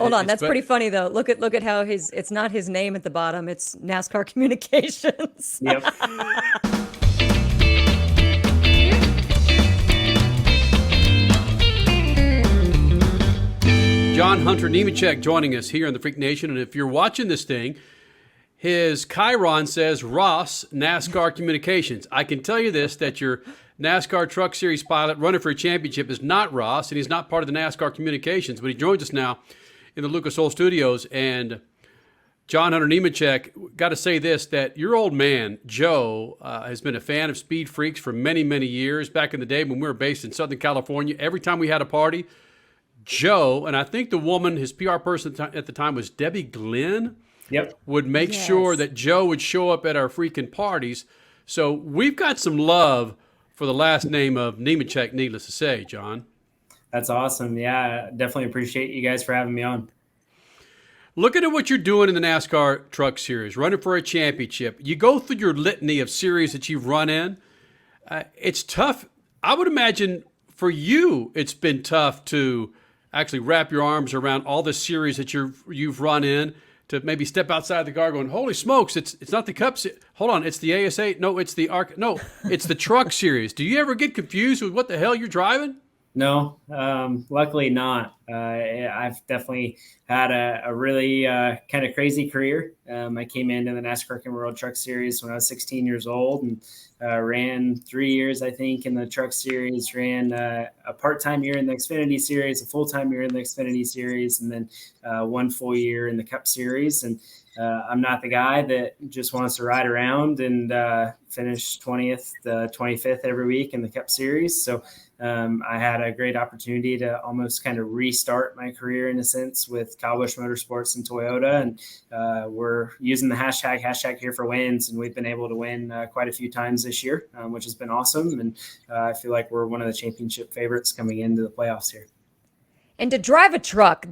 Hold on, that's pretty funny though. Look at how it's not his name at the bottom. It's NASCAR Communications. Yep. John Hunter Nemechek joining us here in the Freak Nation. And if you're watching this thing, his Chiron says Ross NASCAR Communications. I can tell you this, that your NASCAR Truck Series pilot running for a championship is not Ross, and he's not part of the NASCAR Communications, but he joins us now in the Lucas Oil Studios. And John Hunter Nemechek, got to say this, that your old man, Joe, has been a fan of Speed Freaks for many, many years. Back in the day when we were based in Southern California, every time we had a party, Joe, and I think the woman, his PR person at the time was Debbie Glenn, would make sure that Joe would show up at our freaking parties. So we've got some love for the last name of Nemechek, needless to say, John. That's awesome. Yeah, definitely appreciate you guys for having me on. Looking at what you're doing in the NASCAR Truck Series, running for a championship, you go through your litany of series that you've run in. It's tough. I would imagine for you it's been tough to actually wrap your arms around all the series that you've run in, to maybe step outside the car going, holy smokes, it's not the Cup Series. Hold on, it's the ASA. No, it's the ARC. No, it's the Truck Series. Do you ever get confused with what the hell you're driving? No, luckily not. I've definitely had a really kind of crazy career. I came into the NASCAR World Truck Series when I was 16 years old and ran 3 years, I think, in the Truck Series, ran a part-time year in the Xfinity Series, a full-time year in the Xfinity Series, and then 1 full year in the Cup Series. And I'm not the guy that just wants to ride around and finish 20th, 25th every week in the Cup Series. So I had a great opportunity to almost kind of restart my career in a sense with Kyle Busch Motorsports and Toyota. And we're using the hashtag here for wins. And we've been able to win quite a few times this year, which has been awesome. And I feel like we're one of the championship favorites coming into the playoffs here. And to drive a truck,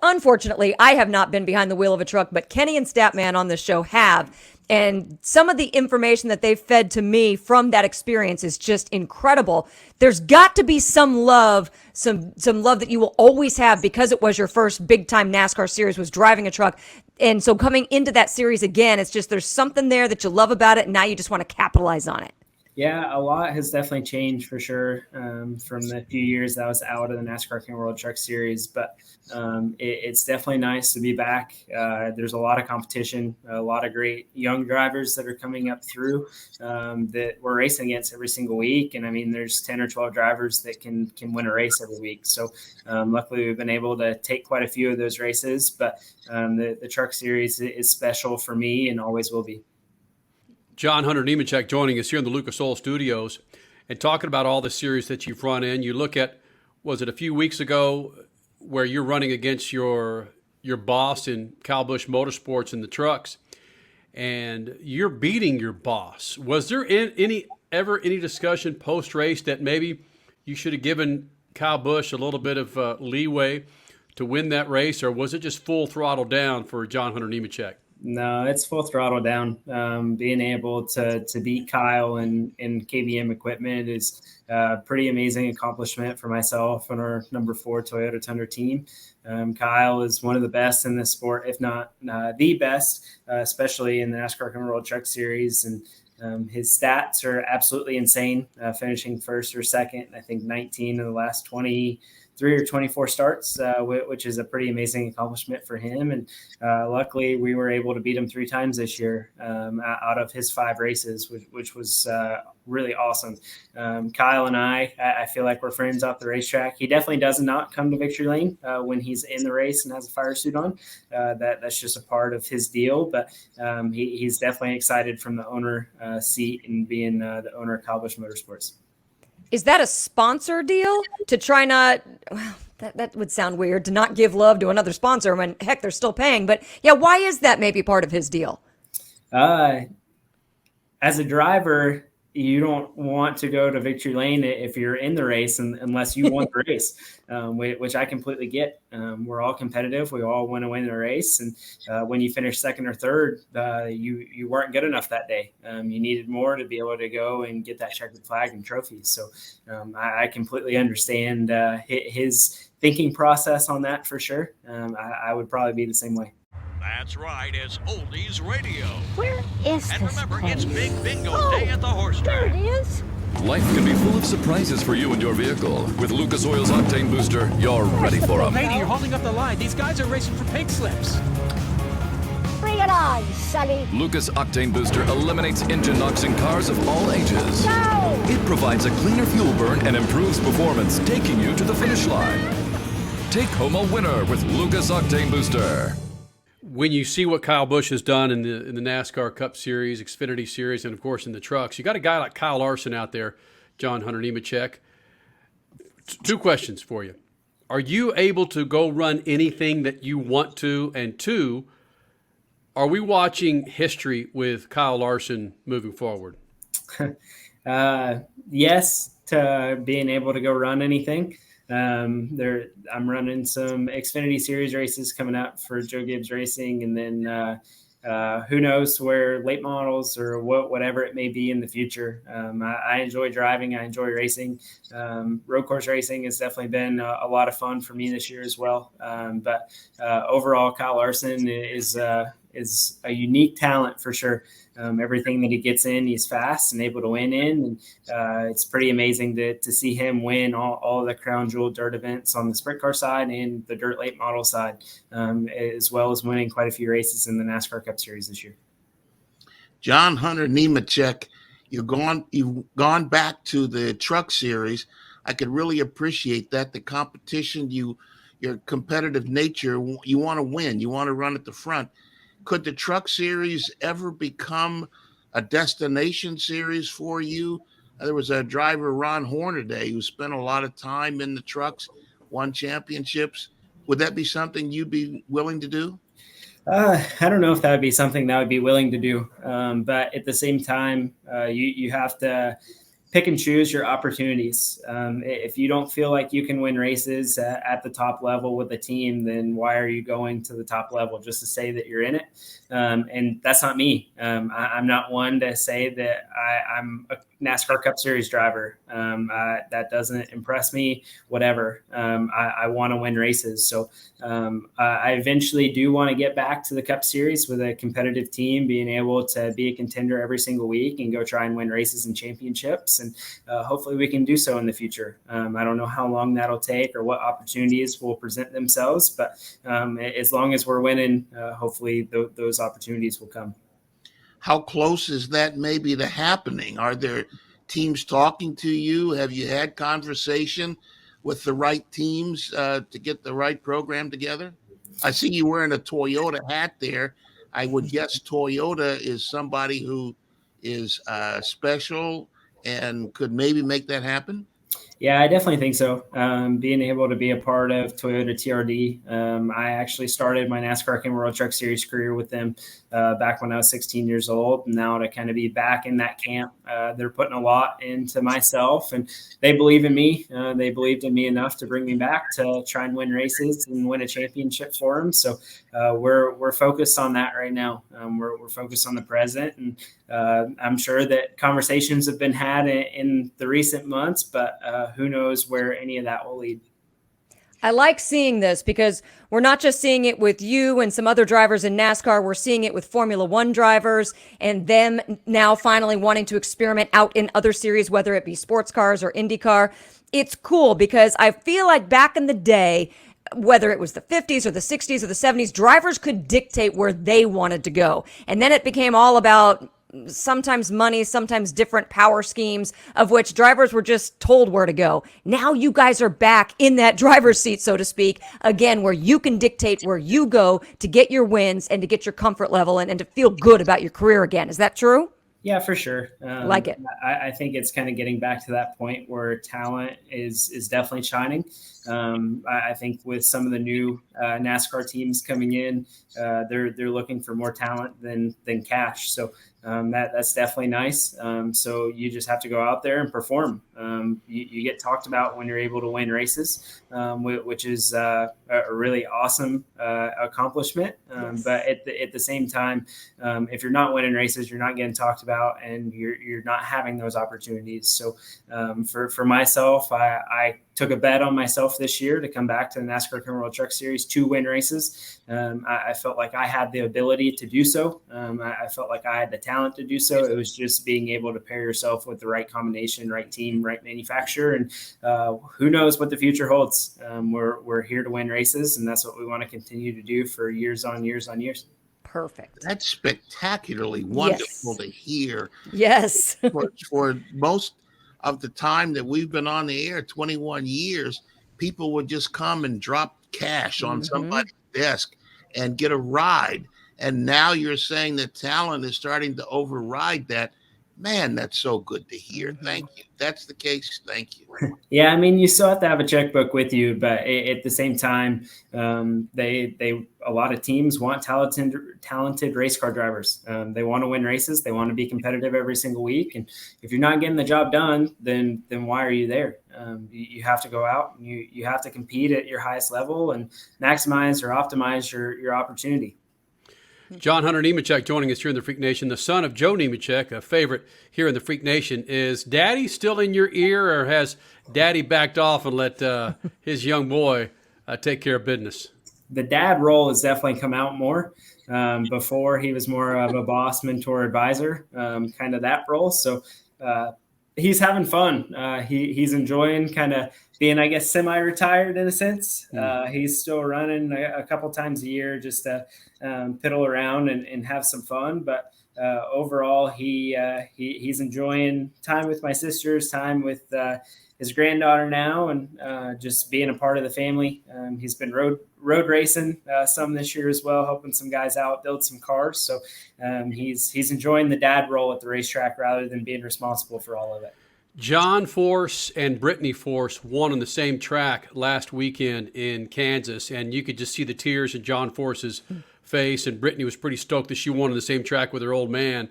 unfortunately, I have not been behind the wheel of a truck, but Kenny and Statman on this show have. And some of the information that they've fed to me from that experience is just incredible. There's got to be some love, some love that you will always have because it was your first big time NASCAR series, was driving a truck. And so coming into that series again, it's just there's something there that you love about it, and now you just want to capitalize on it. Yeah, a lot has definitely changed for sure from the few years that I was out of the NASCAR World Truck Series. But it's definitely nice to be back. There's a lot of competition, a lot of great young drivers that are coming up through that we're racing against every single week. And I mean, there's 10 or 12 drivers that can win a race every week. So luckily we've been able to take quite a few of those races. But the Truck Series is special for me and always will be. John Hunter Nemechek joining us here in the Lucas Oil Studios and talking about all the series that you've run in. You look at, was it a few weeks ago where you're running against your boss in Kyle Busch Motorsports in the trucks, and you're beating your boss. Was there ever any discussion post-race that maybe you should have given Kyle Busch a little bit of leeway to win that race, or was it just full throttle down for John Hunter Nemechek? No, it's full throttle down. Being able to beat Kyle in KBM equipment is a pretty amazing accomplishment for myself and our number 4 Toyota Tundra team. Kyle is one of the best in this sport, if not the best, especially in the NASCAR World Truck Series. And his stats are absolutely insane, finishing first or second, I think 19 of the last 23 or 24 starts, which is a pretty amazing accomplishment for him. And luckily we were able to beat him 3 times this year out of his 5 races, which was really awesome. Kyle and I feel like we're friends off the racetrack. He definitely does not come to victory lane when he's in the race and has a fire suit on. That's just a part of his deal. But he's definitely excited from the owner seat and being the owner of Kyle Busch Motorsports. Is that a sponsor deal to try not, well, that would sound weird, to not give love to another sponsor when, heck, they're still paying. But yeah, why is that maybe part of his deal? As a driver, you don't want to go to victory lane if you're in the race unless you want the race, which I completely get. We're all competitive. We all want to win the race. And when you finish second or third, you weren't good enough that day. You needed more to be able to go and get that checkered flag and trophy. So I completely understand his thinking process on that for sure. I would probably be the same way. That's right, it's Oldies Radio. Where is And this remember, place? it's Big Bingo Day at the horse There track. it is. Life can be full of surprises for you and your vehicle. With Lucas Oil's Octane Booster, you're ready for them. Lady, you're holding up the line. These guys are racing for pink slips. Bring it on, Sonny. Lucas Octane Booster eliminates engine knocks in cars of all ages. Go! It provides a cleaner fuel burn and improves performance, taking you to the finish line. Take home a winner with Lucas Octane Booster. When you see what Kyle Busch has done in the NASCAR Cup Series, Xfinity Series, and of course in the trucks, you got a guy like Kyle Larson out there, John Hunter Nemechek. Two questions for you. Are you able to go run anything that you want to? And two, are we watching history with Kyle Larson moving forward? Yes, to being able to go run anything. I'm running some Xfinity Series races coming up for Joe Gibbs Racing, and then who knows where late models or whatever it may be in the future. I enjoy driving. I enjoy racing. Road course racing has definitely been a lot of fun for me this year as well. But overall, Kyle Larson is a unique talent for sure. Everything that he gets in, he's fast and able to win in. And it's pretty amazing to see him win all of the crown jewel dirt events on the sprint car side and the dirt late model side, as well as winning quite a few races in the NASCAR Cup Series this year. John Hunter Nemechek, you've gone back to the truck series. I could really appreciate that. The competition, your competitive nature, you want to win. You want to run at the front. Could the truck series ever become a destination series for you? There was a driver, Ron Hornaday, who spent a lot of time in the trucks, won championships. Would that be something you'd be willing to do? I don't know if that would be something that I would be willing to do. But at the same time, you have to pick and choose your opportunities. If you don't feel like you can win races at the top level with a team, then why are you going to the top level just to say that you're in it? And that's not me. I'm not one to say that I'm a NASCAR Cup Series driver. That doesn't impress me, whatever. I want to win races. So I eventually do want to get back to the Cup Series with a competitive team, being able to be a contender every single week and go try and win races and championships. And hopefully we can do so in the future. I don't know how long that'll take or what opportunities will present themselves, but as long as we're winning, hopefully those opportunities will come. How close is that maybe to happening? Are there teams talking to you? Have you had conversation with the right teams to get the right program together? I see you wearing a Toyota hat there. I would guess Toyota is somebody who is special and could maybe make that happen. Yeah, I definitely think so. Being able to be a part of Toyota TRD. I actually started my NASCAR King World Truck Series career with them back when I was 16 years old. Now to kind of be back in that camp, they're putting a lot into myself, and they believe in me. They believed in me enough to bring me back to try and win races and win a championship for them. So we're focused on that right now. We're focused on the present, and I'm sure that conversations have been had in the recent months, but who knows where any of that will lead. I like seeing this because we're not just seeing it with you and some other drivers in NASCAR. We're seeing it with Formula One drivers and them now finally wanting to experiment out in other series, whether it be sports cars or IndyCar. It's cool because I feel like back in the day, whether it was the 50s or the 60s or the 70s, drivers could dictate where they wanted to go. And then it became all about sometimes money, sometimes different power schemes, of which drivers were just told where to go. Now you guys are back in that driver's seat, so to speak, again, where you can dictate where you go to get your wins and to get your comfort level and to feel good about your career again. Is that true? Yeah, for sure. Like it. I think it's kind of getting back to that point where talent is definitely shining. I think with some of the new NASCAR teams coming in, they're looking for more talent than cash. So that's definitely nice. So you just have to go out there and perform. You get talked about when you're able to win races, which is a really awesome accomplishment. Yes. But at the same time, if you're not winning races, you're not getting talked about, and you're not having those opportunities. So for myself, I took a bet on myself this year to come back to the NASCAR Career World Truck Series to win races. I felt like I had the ability to do so. I felt like I had the talent to do so. It was just being able to pair yourself with the right combination, right team, right manufacturer, and who knows what the future holds. We're here to win races, and that's what we want to continue to do for years on years on years. Perfect. That's spectacularly wonderful to hear. Yes. for most of the time that we've been on the air, 21 years, people would just come and drop cash on somebody's desk and get a ride. And now you're saying that talent is starting to override that. Man, that's so good to hear. Thank you. That's the case. Thank you. Yeah, I mean, you still have to have a checkbook with you, but at the same time, a lot of teams want talented race car drivers. They want to win races. They want to be competitive every single week. And if you're not getting the job done, then why are you there? You have to go out and you have to compete at your highest level and maximize or optimize your opportunity. John Hunter Nemechek joining us here in the Freak Nation, the son of Joe Nemechek, a favorite here in the Freak Nation. Is Daddy still in your ear, or has Daddy backed off and let his young boy take care of business? The dad role has definitely come out more. Before, he was more of a boss, mentor, advisor, kind of that role. So he's having fun. He's enjoying kind of being, I guess, semi-retired in a sense. He's still running a couple times a year just to piddle around and have some fun. But overall, he's enjoying time with my sisters, time with his granddaughter now, and just being a part of the family. He's been road racing some this year as well, helping some guys out, build some cars. So he's enjoying the dad role at the racetrack rather than being responsible for all of it. John Force and Brittany Force won on the same track last weekend in Kansas, and you could just see the tears in John Force's face, and Brittany was pretty stoked that she won on the same track with her old man.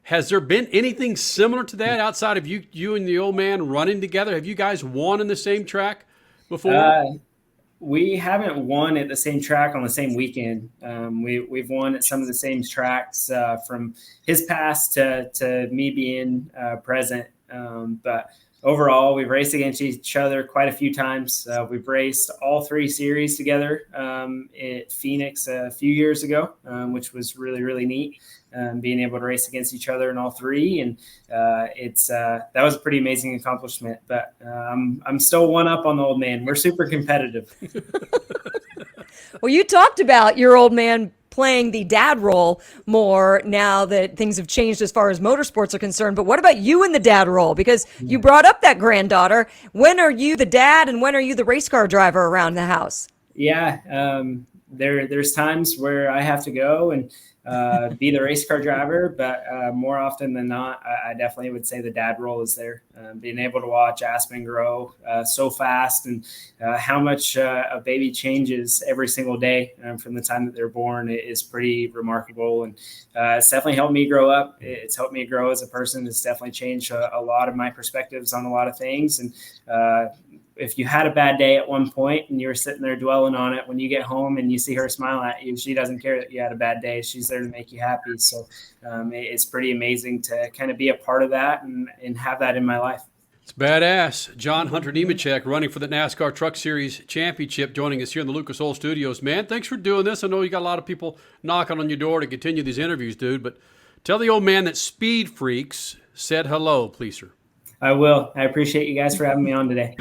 Has there been anything similar to that outside of you and the old man running together? Have you guys won on the same track before? We haven't won at the same track on the same weekend. We've won at some of the same tracks from his past to me being present. But overall, we've raced against each other quite a few times. We've raced all three series together at Phoenix a few years ago, which was really, really neat. Being able to race against each other in all three. And that was a pretty amazing accomplishment, but I'm still one up on the old man. We're super competitive. Well, you talked about your old man playing the dad role more now that things have changed as far as motorsports are concerned. But what about you in the dad role? Because you brought up that granddaughter. When are you the dad and when are you the race car driver around the house? Yeah, there's times where I have to go and be the race car driver, but more often than not, I definitely would say the dad role is there. Being able to watch Aspen grow so fast and how much a baby changes every single day from the time that they're born is pretty remarkable. And it's definitely helped me grow up. It's helped me grow as a person. It's definitely changed a lot of my perspectives on a lot of things. And if you had a bad day at one point and you were sitting there dwelling on it, when you get home and you see her smile at you, she doesn't care that you had a bad day. She's there to make you happy. So it's pretty amazing to kind of be a part of that and have that in my life. It's badass. John Hunter Nemechek running for the NASCAR Truck Series Championship, joining us here in the Lucas Oil Studios. Man, thanks for doing this. I know you got a lot of people knocking on your door to continue these interviews, dude, but tell the old man that Speed Freaks said hello, please, sir. I will. I appreciate you guys for having me on today.